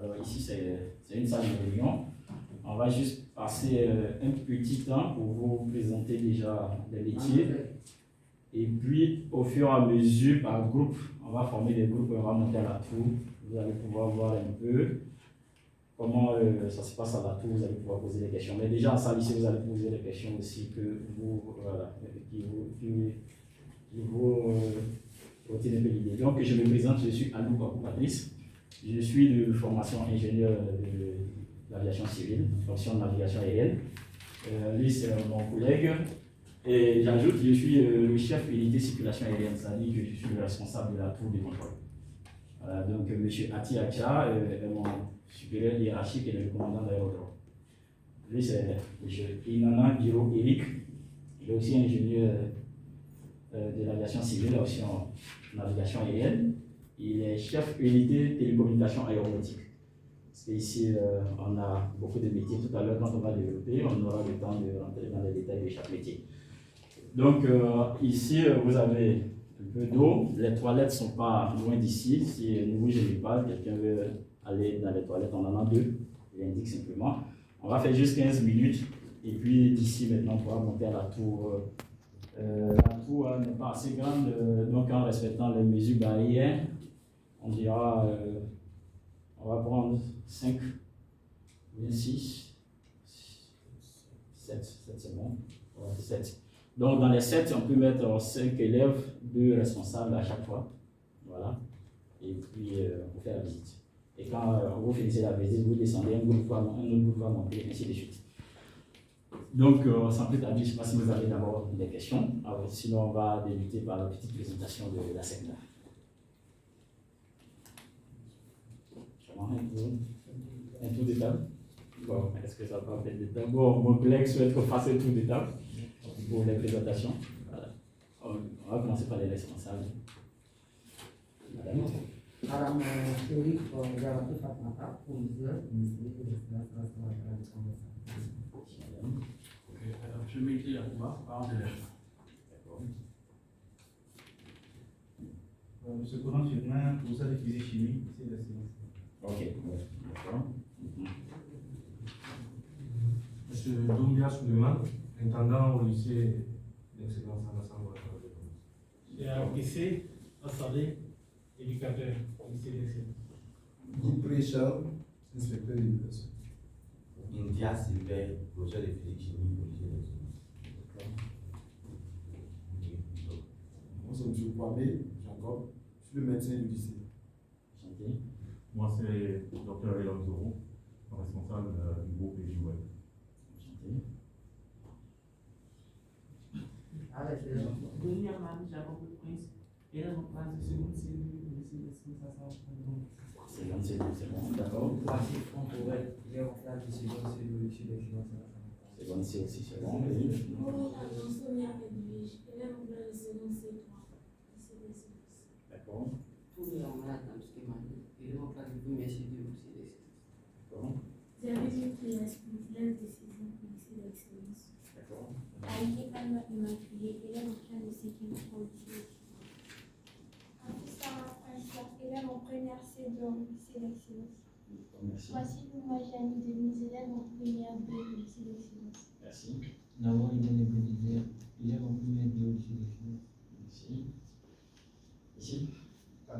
Alors ici, c'est une salle de réunion. On va juste passer un petit temps pour vous présenter déjà les métiers. Et puis, au fur et à mesure, par groupe, on va former des groupes et on va monter à la tour. Vous allez pouvoir voir un peu comment ça se passe à la tour. Vous allez pouvoir poser des questions. Mais déjà, en salle ici, vous allez poser des questions aussi qui vous retiennent un peu l'idée. Donc, je me présente, je suis Alou Bakou Patrice. Je suis de formation ingénieur de l'aviation civile, fonction de navigation aérienne. Lui, c'est mon collègue. Et j'ajoute, je suis le chef unité circulation aérienne, c'est-à-dire que je suis le responsable de la tour de contrôle. Donc, M. Ati Acha est mon supérieur hiérarchique et le commandant d'aérodrome. Lui, c'est M. Inana Biro Eric. Il est aussi ingénieur de l'aviation civile, aussi en navigation aérienne. Il est chef unité télécommunication aéronautique. Parce qu'ici, on a beaucoup de métiers. Tout à l'heure, quand on va développer, on aura le temps de rentrer dans les détails de chaque métier. Donc, ici, vous avez un peu d'eau. Les toilettes ne sont pas loin d'ici. Si nous ne gênez pas, quelqu'un veut aller dans les toilettes, on en a deux. Il indique simplement. On va faire juste 15 minutes. Et puis, d'ici maintenant, on pourra monter à la tour. La tour n'est pas assez grande, donc en respectant les mesures barrières, on dira, on va prendre 5, 26, 7 c'est bon, 7. Donc dans les 7, on peut mettre 5 élèves, 2 responsables à chaque fois, voilà, et puis on fait la visite. Et quand vous finissez la visite, vous descendez, un autre groupe va monter, ainsi de suite. Donc, sans plus tarder, je ne sais pas si vous avez d'abord des questions. Alors, sinon, on va débuter par la petite présentation de la SECNA. Un tour de table. Bon, est-ce que ça va faire des tables? Bon, mon collègue souhaite qu'on fasse un tour de table pour les présentations. Voilà. On va commencer par les responsables. Madame. Madame Eric, Jawatu Fatmata, proviseur, ministre de l'Excellence, Je m'écris à Cuba, parent d'élève. D'accord. Monsieur Conan Firmin, professeur de physique-chimie, c'est d'excellence. Ok, d'accord. Monsieur Doumbia Souleymane, intendant au lycée d'excellence à l'Assemblée. J'ai APC, Assalé, éducateur au lycée d'excellence. Guy Préchal, inspecteur d'éducation. India Sylvain, projet de physique-chimie au lycée d'excellence. Moi, c'est M. Kwame Jacob, je suis le médecin du lycée. Enchanté. Moi, c'est Dr. Elon Zoro, responsable du groupe EduWeb. Enchanté. avec Premièrement, Jacob le Prince, et là, on passe de seconde série du lycée d'excellence à C'est bon, d'accord. Voici Franck Aurel, il est en classe de seconde série au lycée d'excellence. C'est bon, c'est aussi, c'est bon. D'accord. Tous les gens là, dans ce qui m'a dit, il est en classe de première série au lycée d'excellence. D'accord. J'avais une classe complète de 6 ans au lycée d'excellence. D'accord. Aïe Alma Immaculée, élève en classe de 5e au lycée d'excellence. Sarah Francia, élève en première C au lycée d'excellence. Merci. Voici Moumajani Denise, élève en première B au lycée d'excellence. Merci. D'abord, il est bénéficiaire, il est en première D au lycée d'excellence. Merci. Ici. Non,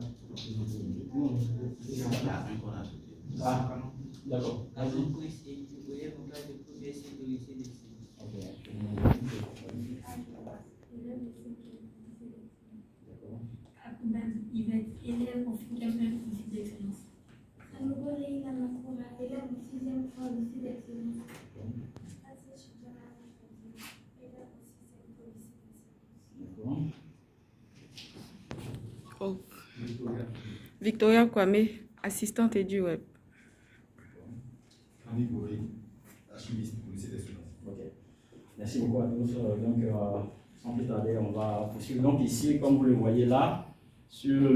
c'est la qu'on a ajouté. Ah, d'accord. Avant Prince, il est en classe de première C au lycée d'excellence. Ok. Élève de 5e au lycée d'excellence. D'accord. Akouban Yvette, élève en 5e au lycée d'excellence. Anogo Leila Makoura, élève en 6e au lycée d'excellence. D'accord. Oh. Victoria Kwame, assistante EduWeb. Annie Boré, archiviste au lycée d'excellence. Ok. Merci beaucoup à tous. Donc, sans plus tarder, on va poursuivre. Donc, ici, comme vous le voyez là, sur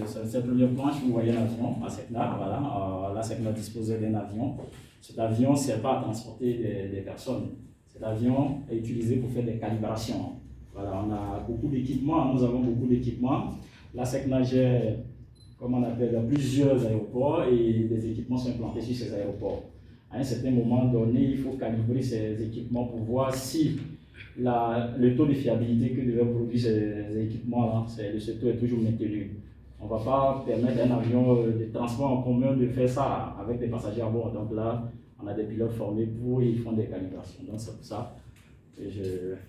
cette première planche, vous voyez un avion, la SECNA. Voilà. La SECNA disposait d'un avion. Cet avion ne sert pas à transporter des personnes. Cet avion est utilisé pour faire des calibrations. Voilà, on a beaucoup d'équipements. Nous avons beaucoup d'équipements. La SECNA gère comme on appelle, plusieurs aéroports et des équipements sont implantés sur ces aéroports. À un certain moment donné, il faut calibrer ces équipements pour voir si le taux de fiabilité que devaient produire ces équipements-là, ce taux est toujours maintenu. On ne va pas permettre à un avion de transport en commun de faire ça avec des passagers à bord. Donc là, on a des pilotes formés pour et ils font des calibrations. Donc c'est pour ça que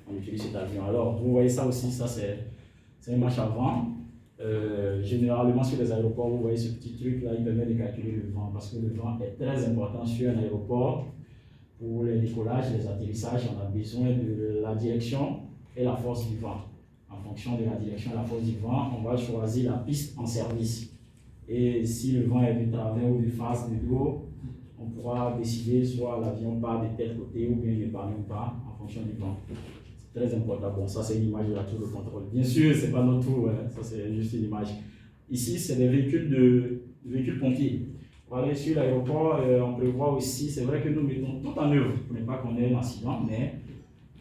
on utilise cet avion. Alors, vous voyez ça aussi, ça c'est un match avant. Généralement sur les aéroports, vous voyez ce petit truc là, il permet de calculer le vent parce que le vent est très important sur un aéroport. Pour les décollages, les atterrissages, on a besoin de la direction et la force du vent. En fonction de la direction et la force du vent, on va choisir la piste en service. Et si le vent est de travers ou de face, de dos, on pourra décider soit l'avion part de tel côté ou bien il ne part même pas en fonction du vent. C'est très important. Bon, ça c'est une image de la tour de contrôle. Bien sûr, ce n'est pas notre tour, hein. Ça c'est juste une image. Ici, c'est des véhicules pompiers. Voilà, sur l'aéroport, on peut voir aussi, c'est vrai que nous mettons tout en œuvre pour ne pas qu'on ait un accident, mais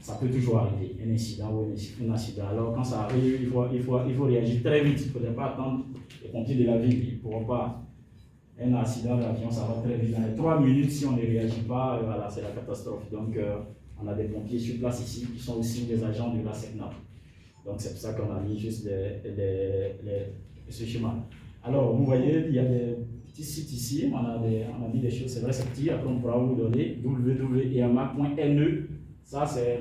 ça peut toujours arriver, un incident ou un accident. Alors quand ça arrive, il faut réagir très vite. Il ne faudrait pas attendre les pompiers de la ville. Ils ne pourront pas. Un accident d'avion, ça va très vite. Dans les 3 minutes, si on ne réagit pas, voilà, c'est la catastrophe. Donc on a des pompiers sur place ici qui sont aussi des agents de la SECNA. Donc c'est pour ça qu'on a mis juste ce schéma. Alors vous voyez, il y a des petits sites ici, on a mis des choses, c'est vrai, c'est petit, après on pourra vous donner www.ema.ne. Ça, c'est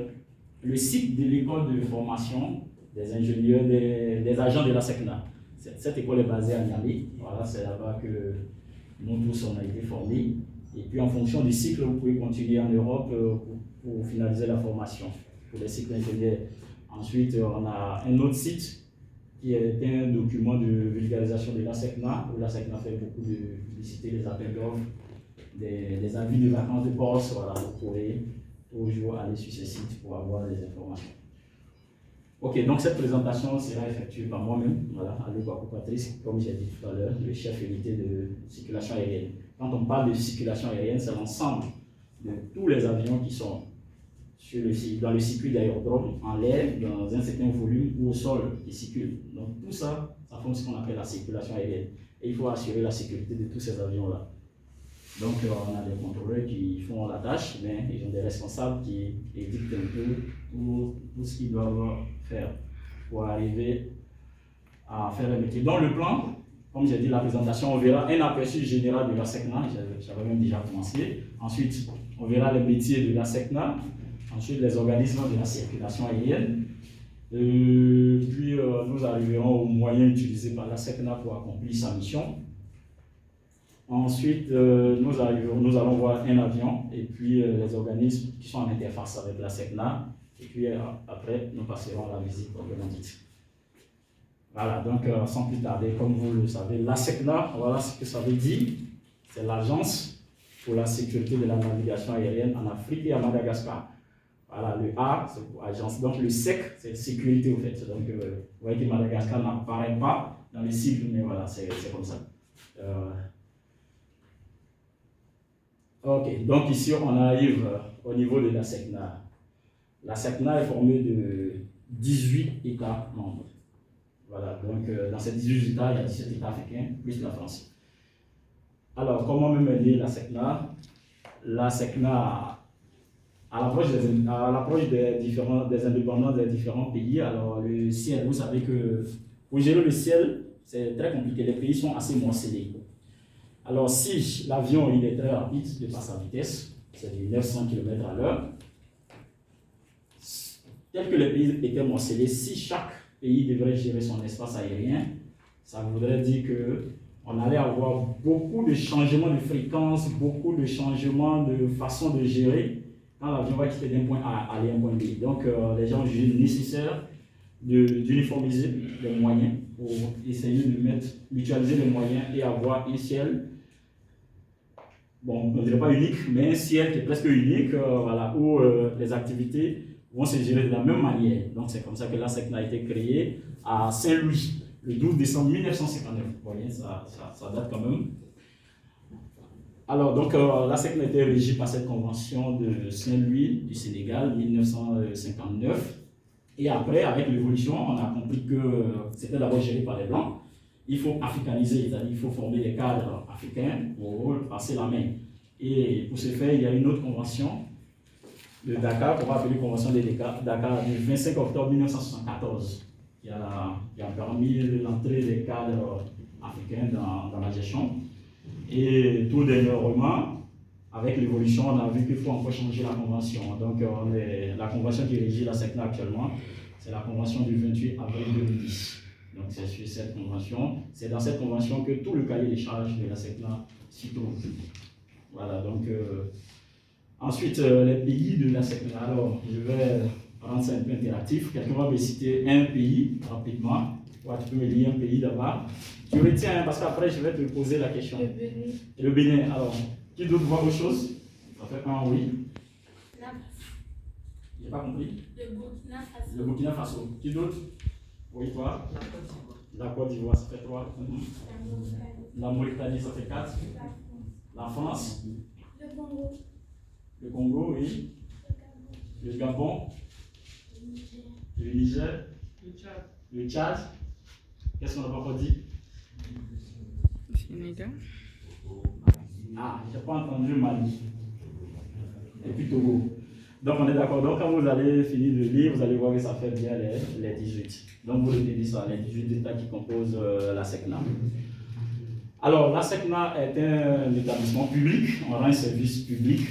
le site de l'école de formation des ingénieurs, des agents de la SECNA. Cette école est basée à Niamey. Voilà, c'est là-bas que nous tous on a été formés. Et puis en fonction du cycle, vous pouvez continuer en Europe pour finaliser la formation pour les cycles ingénieurs. Ensuite, on a un autre site qui est un document de vulgarisation de la SECNA, où la SECNA fait beaucoup de publicité, des appels d'offres, des avis de vacances de poste. Voilà, vous pouvez toujours aller sur ces sites pour avoir les informations. Ok, donc cette présentation sera effectuée par moi-même, voilà, Alou Bakou Patrice, comme j'ai dit tout à l'heure, le chef unité de circulation aérienne. Quand on parle de circulation aérienne, c'est l'ensemble de tous les avions qui sont dans le circuit d'aérodrome, en l'air, dans un certain volume ou au sol qui circulent. Donc tout ça, ça forme ce qu'on appelle la circulation aérienne. Et il faut assurer la sécurité de tous ces avions-là. Donc on a des contrôleurs qui font la tâche, mais ils ont des responsables qui édictent un peu tout ce qu'ils doivent faire pour arriver à faire le métier. Dans le plan, comme j'ai dit, la présentation, on verra un aperçu général de la SECNA, j'avais même déjà commencé. Ensuite, on verra les métiers de la SECNA. Ensuite, les organismes de la circulation aérienne. Puis, nous arriverons aux moyens utilisés par la SECNA pour accomplir sa mission. Ensuite, nous allons voir un avion et puis les organismes qui sont en interface avec la SECNA. Et puis, après, nous passerons à la visite proprement dite. Voilà, donc sans plus tarder, comme vous le savez, la SECNA, voilà ce que ça veut dire. C'est l'Agence pour la sécurité de la navigation aérienne en Afrique et à Madagascar. Voilà, le A, c'est pour agence. Donc le SEC, c'est sécurité au fait. Donc vous voyez que Madagascar n'apparaît pas dans les cycles, mais voilà, c'est comme ça. Ok, donc ici on arrive au niveau de la SECNA. La SECNA est formée de 18 États membres. Voilà, donc dans ces 18 États, il y a 17 États africains, plus la France. Alors, comment même aider la SECNA? La SECNA, à l'approche des indépendants des différents pays, alors le ciel, vous savez que pour gérer le ciel, c'est très compliqué, les pays sont assez morcelés. Alors si l'avion il est très rapide de par sa vitesse, c'est de 900 km/h, tel que les pays étaient morcelés, si chaque pays devrait gérer son espace aérien, ça voudrait dire qu'on allait avoir beaucoup de changements de fréquence, beaucoup de changements de façon de gérer quand l'avion va quitter d'un point A à aller à un point B. Donc, les gens jugent nécessaire d'uniformiser les moyens pour essayer de mutualiser les moyens et avoir un ciel, bon, on ne dirait pas unique, mais un ciel qui est presque unique, voilà, où les activités vont se gérer de la même manière. Donc, c'est comme ça que la SECNA a été créée à Saint-Louis, le 12 décembre 1959. Vous voyez, ça date quand même. Alors, donc, la SECNA a été régie par cette convention de Saint-Louis du Sénégal, 1959. Et après, avec l'évolution, on a compris que c'était d'abord géré par les Blancs. il faut africaniser, c'est-à-dire qu'il faut former des cadres africains pour passer la main. Et pour ce faire, il y a une autre convention de Dakar, qu'on va appeler Convention de Dakar du 25 octobre 1974, qui a permis l'entrée des cadres africains dans la gestion. Et tout dernièrement, avec l'évolution, on a vu qu'il faut encore changer la convention. Donc, la convention qui régit la SECNA actuellement, c'est la convention du 28 avril 2010. Donc, c'est sur cette convention, c'est dans cette convention que tout le cahier des charges de la SECNA s'y trouve. Voilà, donc, ensuite, les pays de la SECNA. Alors, je vais rendre ça un peu interactif. Quelqu'un va me citer un pays rapidement. Ouais, tu peux me lire un pays d'abord. Tu retiens, parce qu'après, je vais te poser la question. Le Bénin. Le Bénin, alors, qui d'autre voit autre chose? Ça fait un oui. J'ai pas compris. Le Burkina Faso. Le Burkina Faso. Qui d'autre? Oui, toi? La Côte d'Ivoire. La Côte d'Ivoire, ça fait 3. La Mauritanie. La Mauritanie, ça fait 4. La France. La France. Le Congo. Le Congo, oui. Le Gabon. Le Gabon. Le Niger. Le Niger. Le Tchad. Le Tchad. Qu'est-ce qu'on n'a pas encore dit? Sénégal. Ah, je n'ai pas entendu Mali. Et puis Togo. Donc on est d'accord. Donc quand vous allez finir de lire, vous allez voir que ça fait bien les 18. Donc vous retenez ça, les 18 États qui composent la SECNA. Alors la SECNA est un établissement public, on rend un service public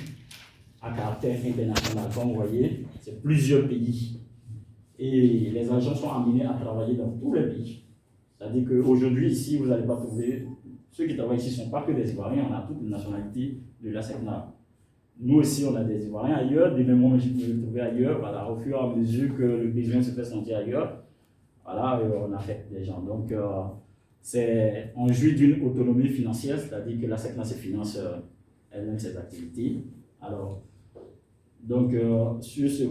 à caractère international. Comme vous voyez, c'est plusieurs pays. Et les agents sont amenés à travailler dans tous les pays. C'est-à-dire qu'aujourd'hui, ici, vous n'allez pas trouver... Ceux qui travaillent ici ne sont pas que des Ivoiriens, on a toutes les nationalités de la SECNA. Nous aussi, on a des Ivoiriens ailleurs, des mêmes moments que je peux les trouver ailleurs. Voilà, au fur et à mesure que le besoin se fait sentir ailleurs, voilà, on affecte les gens. Donc, on jouit d'une autonomie financière, c'est-à-dire que la SECNA se finance elle-même ses activités. Alors, donc, sur ce